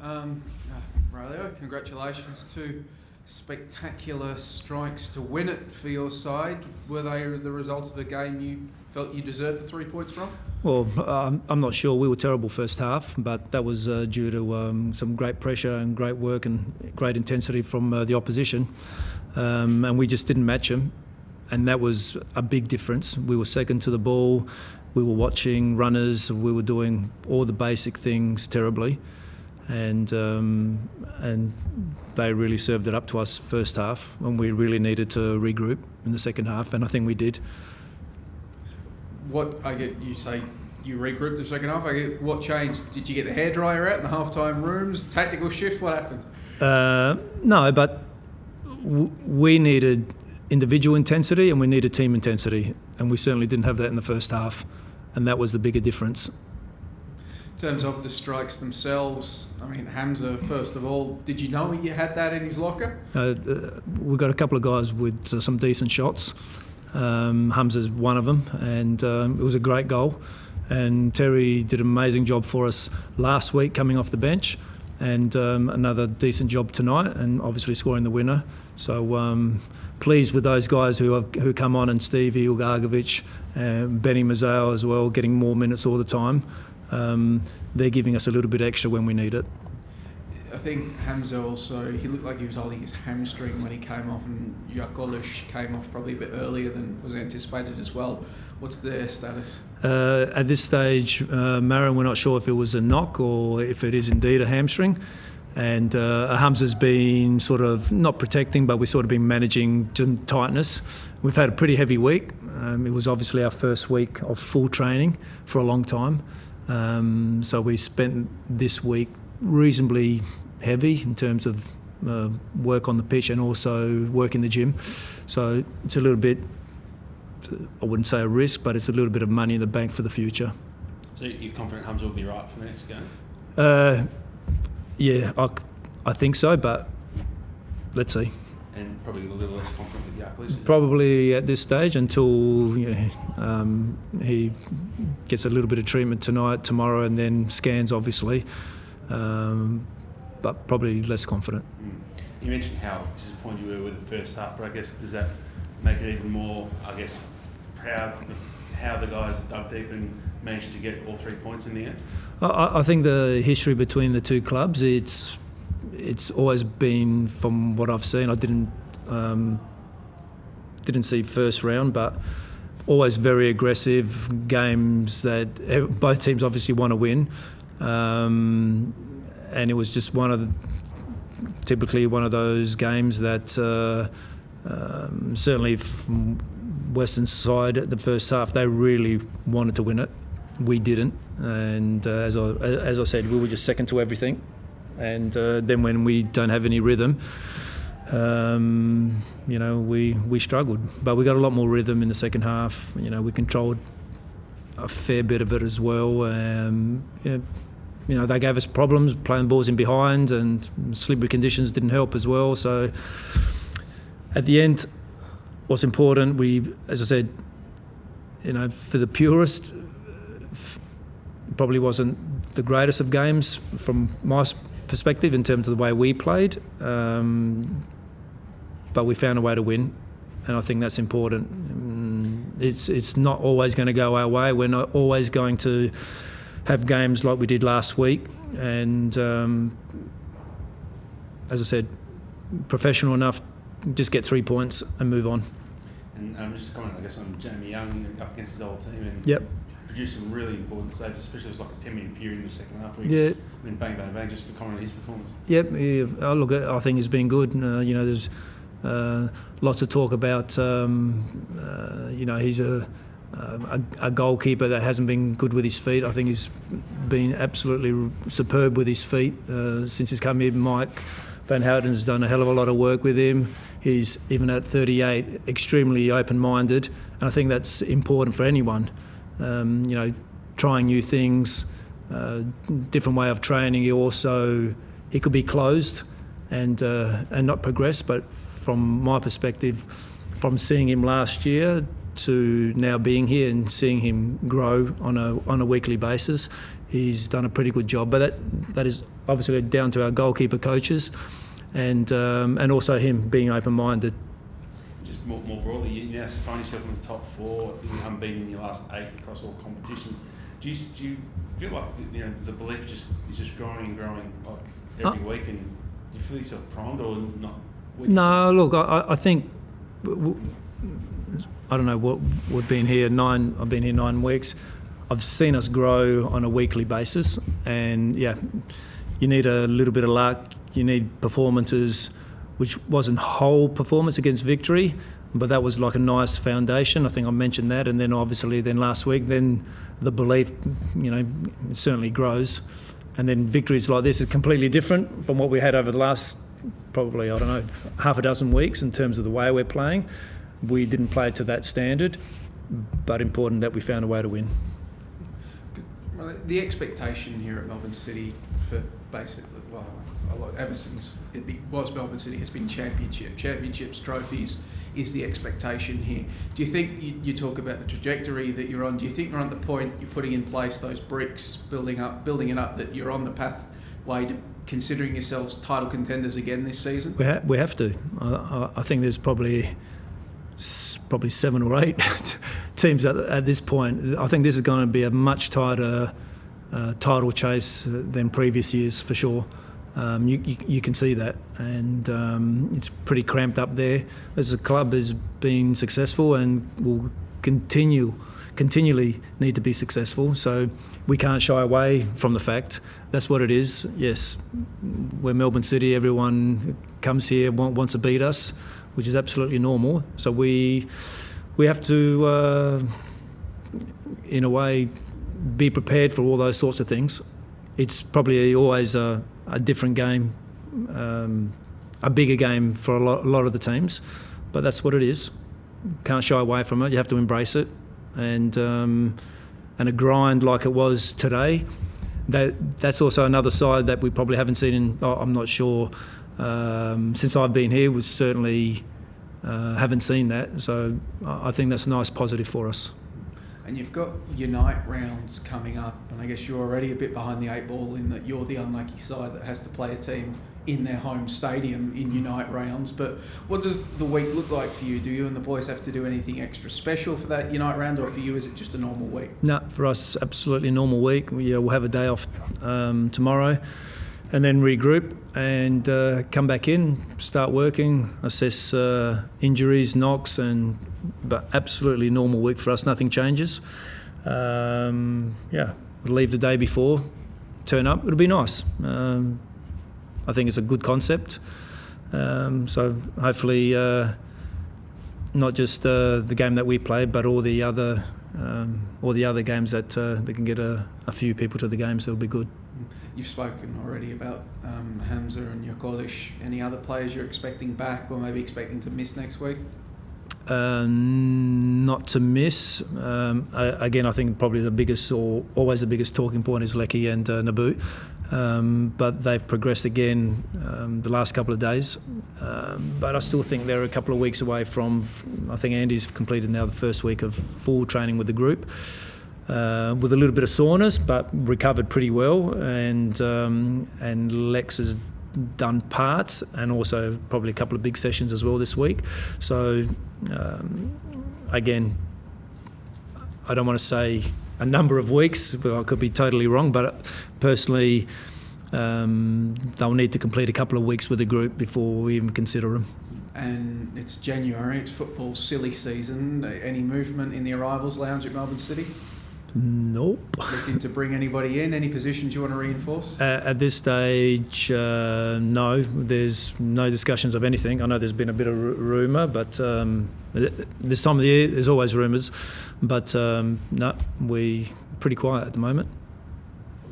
Aurelio, congratulations. 2 spectacular strikes to win it for your side. Were they the result of a game you felt you deserved the 3 points from? Well, I'm not sure. We were terrible first half, but that was due to some great pressure and great work and great intensity from the opposition. And we just didn't match them. And that was a big difference. We were second to the ball. We were watching runners. We were doing all the basic things terribly. And they really served it up to us first half, and we really needed to regroup in the second half, and I think we did. You say you regrouped the second half. What changed? Did you get the hairdryer out in the halftime rooms? Tactical shift? What happened? No, but we needed individual intensity and we needed team intensity, and we certainly didn't have that in the first half, and that was the bigger difference. In terms of the strikes themselves, I mean, Hamza, first of all, did you know you had that in his locker? We've got a couple of guys with some decent shots. Hamza's one of them, and it was a great goal. And Terry did an amazing job for us last week coming off the bench, and another decent job tonight, and obviously scoring the winner. So pleased with those guys who come on, and Stevie Ugargovic, Benny Mazzeo as well, getting more minutes all the time. They're giving us a little bit extra when we need it. I think Hamza also, he looked like he was holding his hamstring when he came off, and Jakolic came off probably a bit earlier than was anticipated as well. What's their status? At this stage, Marin, we're not sure if it was a knock or if it is indeed a hamstring. And Hamza's been sort of not protecting, but we've sort of been managing tightness. We've had a pretty heavy week. It was obviously our first week of full training for a long time. So we spent this week reasonably heavy in terms of work on the pitch and also work in the gym. So it's a little bit, I wouldn't say a risk, but it's a little bit of money in the bank for the future. So you're confident Hamza will be right for the next game? Yeah, I think so, but let's see. And probably a little less confident with Jakolic? Probably at this stage until he gets a little bit of treatment tonight, tomorrow, and then scans, obviously. But probably less confident. You mentioned how disappointed you were with the first half, but I guess does that make it even more, proud of how the guys dug deep and managed to get all 3 points in the end? I think the history between the two clubs, it's always been, from what I've seen, I didn't see first round, but always very aggressive games that both teams obviously want to win. And it was just typically one of those games that certainly from Western side at the first half, they really wanted to win it. We didn't, and as I said, we were just second to everything. And then when we don't have any rhythm, we struggled. But we got a lot more rhythm in the second half. We controlled a fair bit of it as well. They gave us problems playing balls in behind, and slippery conditions didn't help as well. So at the end, what's important, as I said, for the purist, probably wasn't the greatest of games from my perspective in terms of the way we played, but we found a way to win, and I think that's important. It's not always going to go our way. We're not always going to have games like we did last week, and as I said, professional enough, just get 3 points and move on. And just comment, I guess, on Jamie Young up against his old team, and yep, produced some really important saves, especially it was like a 10-minute period in the second half. Yeah. Bang, bang, bang, just to comment on his performance. Yep, look, I think he's been good. There's lots of talk about, he's a goalkeeper that hasn't been good with his feet. I think he's been absolutely superb with his feet since he's come here. Mike Van Houten has done a hell of a lot of work with him. He's, even at 38, extremely open-minded, and I think that's important for anyone. Trying new things, different way of training. He could be closed and not progress, but from my perspective, from seeing him last year to now being here and seeing him grow on a weekly basis, he's done a pretty good job. But that is obviously down to our goalkeeper coaches, and also him being open-minded. Just more broadly, you now find yourself in the top 4, you're unbeaten in your last 8 across all competitions. Do you feel like the belief is just growing and growing like every week, and do you feel yourself primed or not? No, look, I think I don't know what we've been here I've been here 9 weeks. I've seen us grow on a weekly basis, and yeah, you need a little bit of luck. You need performances, which wasn't whole performance against Victory, but that was like a nice foundation. I think I mentioned that, and then obviously last week, then the belief, it certainly grows, and then victories like this is completely different from what we had over the last probably, I don't know, half a dozen weeks in terms of the way we're playing. We didn't play to that standard, but important that we found a way to win. Well, the expectation here at Melbourne City for basically, ever since it was Melbourne City, has been championships, trophies is the expectation here. Do you think, you talk about the trajectory that you're on, do you think you're on the point, you're putting in place those bricks, building it up, that you're on the pathway to considering yourselves title contenders again this season? We have to. I think there's probably 7 or 8 teams at this point. I think this is going to be a much tighter title chase than previous years for sure. You can see that, and it's pretty cramped up there. As a club has been successful and will continually need to be successful, so we can't shy away from the fact that's what it is. Yes, we're Melbourne City, everyone comes here, wants to beat us, which is absolutely normal. So we have to, in a way, be prepared for all those sorts of things. It's probably always a different game, a bigger game for a lot of the teams, but that's what it is. Can't shy away from it. You have to embrace it, and a grind like it was today. That's also another side that we probably haven't seen I'm not sure. Since I've been here, we certainly haven't seen that. So I think that's a nice positive for us. And you've got Unite rounds coming up, and I guess you're already a bit behind the 8 ball in that you're the unlucky side that has to play a team in their home stadium in Unite rounds. But what does the week look like for you? Do you and the boys have to do anything extra special for that Unite round, or for you is it just a normal week? No, for us, absolutely normal week. We'll have a day off tomorrow, and then regroup and come back in, start working, assess injuries, knocks, but absolutely normal week for us. Nothing changes. Leave the day before, turn up. It'll be nice. I think it's a good concept. So hopefully, not just the game that we played, but all the other games that they can get a few people to the games. It'll be good. You've spoken already about Hamza and Yokolish. Any other players you're expecting back, or maybe expecting to miss next week? Not to miss. Again, I think probably always the biggest talking point is Lecky and Naboo. But they've progressed again the last couple of days. But I still think they're a couple of weeks away from, I think Andy's completed now the first week of full training with the group, with a little bit of soreness, but recovered pretty well. And Lex has done parts, and also probably a couple of big sessions as well this week. So again, I don't want to say a number of weeks, but I could be totally wrong, but personally they'll need to complete a couple of weeks with the group before we even consider them. And it's January, it's football silly season. Any movement in the arrivals lounge at Melbourne City? Nope. Looking to bring anybody in? Any positions you want to reinforce? At this stage, no. There's no discussions of anything. I know there's been a bit of rumour, but this time of the year there's always rumours. But no, we're pretty quiet at the moment.